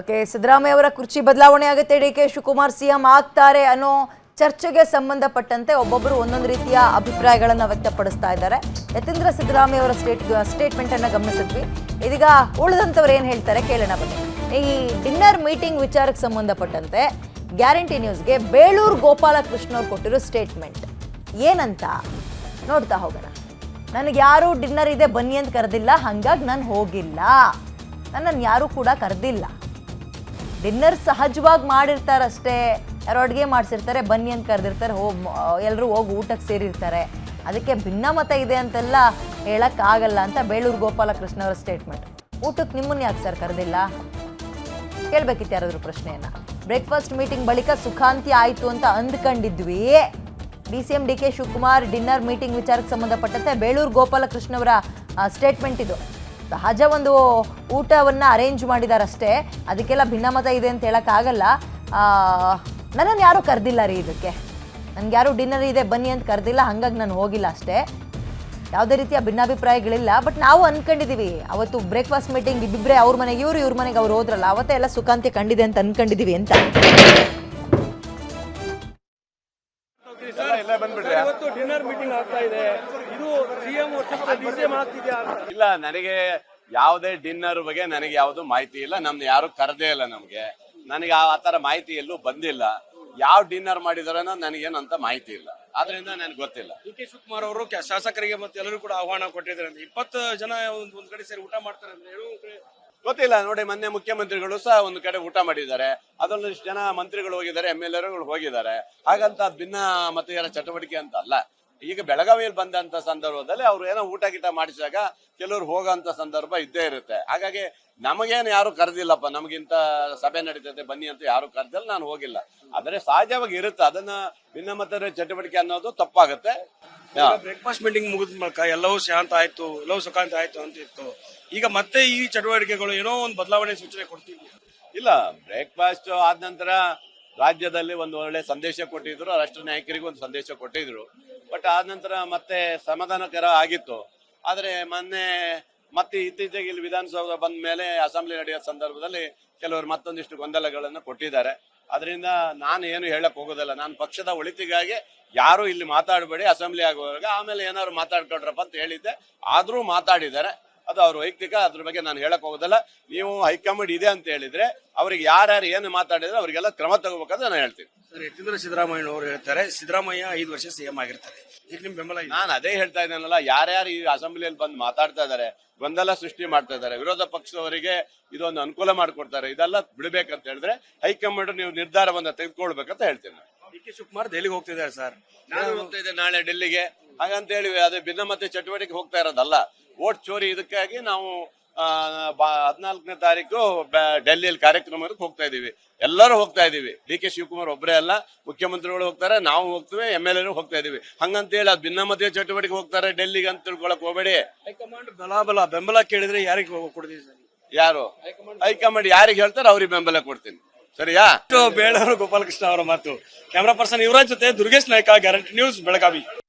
Okay, Siddaramaiah ಅವರ ಕುರ್ಚಿ ಬದಲಾವಣೆ ಆಗುತ್ತೆ, ಡಿಕೆ ಶಿವಕುಮಾರ್ ಸಿಎಂ ಆಗ್ತಾರೆ ಅನ್ನೋ ಚರ್ಚೆಗೆ ಸಂಬಂಧಪಟ್ಟಂತೆ ಒಬ್ಬೊಬ್ಬರು ಒಂದೊಂದು ರೀತಿಯ ಅಭಿಪ್ರಾಯಗಳನ್ನು ವ್ಯಕ್ತಪಡಿಸ್ತಾ ಇದ್ದಾರೆ. ಯತೀಂದ್ರ ಸಿದ್ದರಾಮಯ್ಯ ಅವರ ಸ್ಟೇಟ್ಮೆಂಟ್ ಅನ್ನು ಗಮನಿಸಿದ್ವಿ. ಇದೀಗ ಉಳಿದಂತವ್ರು ಏನು ಹೇಳ್ತಾರೆ ಕೇಳೋಣ ಬನ್ನಿ. ಈ ಡಿನ್ನರ್ ಮೀಟಿಂಗ್ ವಿಚಾರಕ್ಕೆ ಸಂಬಂಧಪಟ್ಟಂತೆ ಗ್ಯಾರಂಟಿ ನ್ಯೂಸ್ಗೆ ಬೇಳೂರು ಗೋಪಾಲಕೃಷ್ಣ ಅವರು ಕೊಟ್ಟಿರೋ ಸ್ಟೇಟ್ಮೆಂಟ್ ಏನಂತ ನೋಡ್ತಾ ಹೋಗೋಣ. ನನಗೆ ಯಾರು ಡಿನ್ನರ್ ಇದೆ ಬನ್ನಿ ಅಂತ ಕರೆದಿಲ್ಲ, ಹಾಗಾಗಿ ನಾನು ಹೋಗಿಲ್ಲ. ನನ್ನನ್ನು ಯಾರೂ ಕೂಡ ಕರೆದಿಲ್ಲ. ಡಿನ್ನರ್ ಸಹಜವಾಗಿ ಮಾಡಿರ್ತಾರಷ್ಟೇ, ಯಾರೋ ಅಡುಗೆ ಮಾಡಿಸಿರ್ತಾರೆ, ಬನ್ನಿ ಅಂತ ಕರೆದಿರ್ತಾರೆ, ಎಲ್ಲರೂ ಹೋಗಿ ಊಟಕ್ಕೆ ಸೇರಿರ್ತಾರೆ. ಅದಕ್ಕೆ ಭಿನ್ನಮತ ಇದೆ ಅಂತೆಲ್ಲ ಹೇಳೋಕ್ಕಾಗಲ್ಲ ಅಂತ ಬೇಳೂರು ಗೋಪಾಲಕೃಷ್ಣ ಅವರ ಸ್ಟೇಟ್ಮೆಂಟ್. ಊಟಕ್ಕೆ ನಿಮ್ಮನ್ನು ಯಾಕೆ ಸರ್ ಕರೆದಿಲ್ಲ ಕೇಳಬೇಕಿತ್ತು ಯಾರಾದರೂ ಪ್ರಶ್ನೆಯನ್ನು. ಬ್ರೇಕ್ಫಾಸ್ಟ್ ಮೀಟಿಂಗ್ ಬಳಿಕ ಸುಖಾಂತಿ ಆಯಿತು ಅಂತ ಅಂದ್ಕೊಂಡಿದ್ವಿ. DCM DK Shivakumar dinner meeting ವಿಚಾರಕ್ಕೆ ಸಂಬಂಧಪಟ್ಟಂತೆ ಬೇಳೂರು ಗೋಪಾಲಕೃಷ್ಣ ಅವರ ಸ್ಟೇಟ್ಮೆಂಟ್ ಇದು. ಸಹಜ ಒಂದು ಊಟವನ್ನು ಅರೇಂಜ್ ಮಾಡಿದಾರಷ್ಟೇ, ಅದಕ್ಕೆಲ್ಲ ಭಿನ್ನಮತ ಇದೆ ಅಂತ ಹೇಳೋಕ್ಕಾಗಲ್ಲ. ನನ್ನನ್ನು ಯಾರೂ ಕರೆದಿಲ್ಲ ರೀ, ಇದಕ್ಕೆ ನನಗೆ ಯಾರೂ ಡಿನ್ನರ್ ಇದೆ ಬನ್ನಿ ಅಂತ ಕರೆದಿಲ್ಲ, ಹಾಗಾಗಿ ನಾನು ಹೋಗಿಲ್ಲ ಅಷ್ಟೇ. ಯಾವುದೇ ರೀತಿಯ ಭಿನ್ನಾಭಿಪ್ರಾಯಗಳಿಲ್ಲ. ಬಟ್ ನಾವು ಅಂದ್ಕೊಂಡಿದ್ದೀವಿ ಅವತ್ತು ಬ್ರೇಕ್ಫಾಸ್ಟ್ ಮೀಟಿಂಗ್ ಇಬ್ಬಿಬ್ಬರೇ, ಅವ್ರ ಮನೆಗೆ ಇವ್ರ ಮನೆಗೆ ಅವ್ರು ಹೋದ್ರಲ್ಲ, ಅವತ್ತೇ ಎಲ್ಲ ಸುಖಾಂತ್ಯ ಕಂಡಿದೆ ಅಂತ ಅಂದ್ಕೊಂಡಿದ್ದೀವಿ ಅಂತ. ಇಲ್ಲ, ನನಗೆ ಯಾವುದೇ ಡಿನ್ನರ್ ಬಗ್ಗೆ ನನಗೆ ಯಾವುದು ಮಾಹಿತಿ ಇಲ್ಲ. ನಮ್ದು ಯಾರು ಕರೆದೇ ಇಲ್ಲ. ನನಗೆ ಆ ತರ ಮಾಹಿತಿ ಎಲ್ಲೂ ಬಂದಿಲ್ಲ. ಯಾವ ಡಿನ್ನರ್ ಮಾಡಿದಾರನೋ ನನಗೇನಂತ ಮಾಹಿತಿ ಇಲ್ಲ, ಆದ್ರಿಂದ ನನಗೆ ಗೊತ್ತಿಲ್ಲ. DK ಶಿವಕುಮಾರ್ ಅವರು ಶಾಸಕರಿಗೆ ಮತ್ತೆ ಎಲ್ಲರೂ ಕೂಡ ಆಹ್ವಾನ ಕೊಟ್ಟಿದ್ದಾರೆ. 20 ಜನ ಒಂದ್ ಕಡೆ ಸೇರಿ ಊಟ ಮಾಡ್ತಾರೆ ಅಂತ ಹೇಳಿ ಗೊತ್ತಿಲ್ಲ. ನೋಡಿ, ಮೊನ್ನೆ ಮುಖ್ಯಮಂತ್ರಿಗಳು ಸಹ ಒಂದು ಕಡೆ ಊಟ ಮಾಡಿದ್ದಾರೆ, ಅದೊಂದಿಷ್ಟು ಜನ ಮಂತ್ರಿಗಳು ಹೋಗಿದ್ದಾರೆ, MLAಗಳು ಹೋಗಿದ್ದಾರೆ. ಹಾಗಂತ ಭಿನ್ನ ಮತೀಯರ ಚಟುವಟಿಕೆ ಅಂತ ಅಲ್ಲ. ಈಗ ಬೆಳಗಾವಿಯಲ್ಲಿ ಬಂದಂತ ಸಂದರ್ಭದಲ್ಲಿ ಅವ್ರು ಏನೋ ಊಟ ಗೀಟ ಮಾಡಿಸಿದಾಗ ಕೆಲವರು ಹೋಗೋಂತ ಸಂದರ್ಭ ಇದ್ದೇ ಇರುತ್ತೆ. ಹಾಗಾಗಿ ನಮಗೇನು ಯಾರು ಕರೆದಿಲ್ಲಪ್ಪ, ನಮಗಿಂತ ಸಭೆ ನಡೀತದೆ ಬನ್ನಿ ಅಂತ ಯಾರು ಕರೆದಿಲ್ಲ, ನಾನು ಹೋಗಿಲ್ಲ. ಆದರೆ ಸಹಜವಾಗಿ ಇರುತ್ತೆ, ಅದನ್ನ ಭಿನ್ನಮತರ ಚಟುವಟಿಕೆ ಅನ್ನೋದು ತಪ್ಪಾಗುತ್ತೆ. ಬ್ರೇಕ್ಫಾಸ್ಟ್ ಮೀಟಿಂಗ್ ಮುಗಿದ ಮೂಲಕ ಎಲ್ಲವೂ ಶಾಂತ ಆಯ್ತು, ಎಲ್ಲವೂ ಸುಖಾಂತ ಆಯ್ತು ಅಂತ ಇತ್ತು. ಈಗ ಮತ್ತೆ ಈ ಚಟುವಟಿಕೆಗಳು ಏನೋ ಒಂದು ಬದಲಾವಣೆ ಸೂಚನೆ ಕೊಡ್ತೀವಿ. ಇಲ್ಲ, ಬ್ರೇಕ್ಫಾಸ್ಟ್ ಆದ ನಂತರ ರಾಜ್ಯದಲ್ಲಿ ಒಂದು ಒಳ್ಳೆ ಸಂದೇಶ ಕೊಟ್ಟಿದ್ರು, ರಾಷ್ಟ್ರ ನಾಯಕರಿಗೂ ಒಂದು ಸಂದೇಶ ಕೊಟ್ಟಿದ್ರು. ಬಟ್ ಆದ ನಂತರ ಮತ್ತೆ ಸಮಾಧಾನಕರ ಆಗಿತ್ತು. ಆದ್ರೆ ಮತ್ತೆ ಇತ್ತೀಚೆಗೆ ಇಲ್ಲಿ ವಿಧಾನಸೌಧ ಬಂದ ಮೇಲೆ ಅಸೆಂಬ್ಲಿ ನಡೆಯೋ ಸಂದರ್ಭದಲ್ಲಿ ಕೆಲವರು ಮತ್ತೊಂದಿಷ್ಟು ಗೊಂದಲಗಳನ್ನು ಕೊಟ್ಟಿದ್ದಾರೆ. ಅದರಿಂದ ನಾನು ಏನು ಹೇಳಕ್ ಹೋಗೋದಿಲ್ಲ. ನಾನು ಪಕ್ಷದ ಒಳಿತಿಗಾಗಿ ಯಾರು ಇಲ್ಲಿ ಮಾತಾಡಬೇಡಿ, ಅಸೆಂಬ್ಲಿ ಆಗುವಾಗ ಆಮೇಲೆ ಏನಾದ್ರು ಮಾತಾಡ್ಕೊಂಡ್ರಪ್ಪ ಅಂತ ಹೇಳಿದ್ದೆ. ಆದ್ರೂ ಮಾತಾಡಿದ್ದಾರೆ, ಅದು ಅವ್ರ ವೈಯಕ್ತಿಕ, ಅದ್ರ ಬಗ್ಗೆ ನಾನು ಹೇಳಕ್ ಹೋಗೋದಿಲ್ಲ. ನೀವು ಹೈಕಮಾಂಡ್ ಇದೆ ಅಂತ ಹೇಳಿದ್ರೆ ಅವ್ರಿಗೆ ಯಾರ್ಯಾರು ಏನು ಮಾತಾಡಿದ್ರೆ ಅವರಿಗೆಲ್ಲ ಕ್ರಮ ತಗೋಬೇಕಂತ ನಾನು ಹೇಳ್ತೀನಿ. ಸರ್, ಯತೀಂದ್ರ ಸಿದ್ದರಾಮಯ್ಯ ಅವರು ಹೇಳ್ತಾರೆ ಸಿದ್ದರಾಮಯ್ಯ 5 ವರ್ಷ CM ಆಗಿರ್ತಾರೆ. ಈಗ ನಿಮ್ ಬೆಂಬಲ? ನಾನು ಅದೇ ಹೇಳ್ತಾ ಇದ್ದೇನಲ್ಲ, ಯಾರ್ಯಾರು ಈ ಅಸೆಂಬ್ಲಿಯಲ್ಲಿ ಬಂದು ಮಾತಾಡ್ತಾ ಇದಾರೆ, ಗೊಂದಲ ಸೃಷ್ಟಿ ಮಾಡ್ತಾ ಇದಾರೆ, ವಿರೋಧ ಪಕ್ಷದವರಿಗೆ ಇದೊಂದು ಅನುಕೂಲ ಮಾಡ್ಕೊಡ್ತಾರೆ, ಇದೆಲ್ಲ ಬಿಡ್ಬೇಕಂತ ಹೇಳಿದ್ರೆ ಹೈಕಮಾಂಡ್ ನೀವು ನಿರ್ಧಾರವನ್ನ ತೆಗೆದುಕೊಳ್ಬೇಕಂತ ಹೇಳ್ತೀನಿ. DK ಶಿವಕುಮಾರ್ ದೆಹಲಿಗೆ ಹೋಗ್ತಿದ್ದಾರೆ ಸರ್. ನಾನು ಹೋಗ್ತಾ ಇದ್ದೆ ನಾಳೆ ಡೆಲ್ಲಿಗೆ. ಹಾಗಂತ ಹೇಳಿ ಅದೇ ಭಿನ್ನಮತ ಚಟುವಟಿಕೆ ಹೋಗ್ತಾ ಇರೋದಲ್ಲ, ವೋಟ್ ಚೋರಿ. ಇದಕ್ಕಾಗಿ ನಾವು 14ನೇ ತಾರೀಕು ಡೆಲ್ಲಿಯಲ್ಲಿ ಕಾರ್ಯಕ್ರಮಕ್ಕೆ ಹೋಗ್ತಾ ಇದೀವಿ. ಎಲ್ಲರೂ ಹೋಗ್ತಾ ಇದೀವಿ. DK ಶಿವಕುಮಾರ್ ಒಬ್ಬರೇ ಅಲ್ಲ, ಮುಖ್ಯಮಂತ್ರಿಗಳು ಹೋಗ್ತಾರೆ, ನಾವು ಹೋಗ್ತೇವೆ, MLA ಹೋಗ್ತಾ ಇದೀವಿ. ಹಂಗಂತ ಹೇಳಿ ಅದು ಭಿನ್ನಮತೀಯ ಚಟುವಟಿಕೆ ಹೋಗ್ತಾರೆ ಡೆಲ್ಲಿಗೆ ಅಂತ ತಿಳ್ಕೊಳಕ್ ಹೋಗಬೇಡಿ. ಹೈಕಮಾಂಡ್ ಬೆಂಬಲ ಕೇಳಿದ್ರೆ ಯಾರಿಗೆ ಕೊಡ್ತೀವಿ ಸರ್? ಯಾರು ಹೈಕಮಾಂಡ್ ಯಾರಿಗೆ ಹೇಳ್ತಾರೆ ಅವ್ರಿಗೆ ಬೆಂಬಲ ಕೊಡ್ತೀನಿ. ಸರಿಯಾ? ಬೇಳೂರು ಗೋಪಾಲಕೃಷ್ಣ ಅವರ ಮಾತು. ಕ್ಯಾಮರಾ ಪರ್ಸನ್ ಯುವರಾಜ್ ಜೊತೆ ದುರ್ಗೇಶ್ ನಾಯ್ಕ, ಗ್ಯಾರಂಟಿ ನ್ಯೂಸ್, ಬೆಳಗಾವಿ.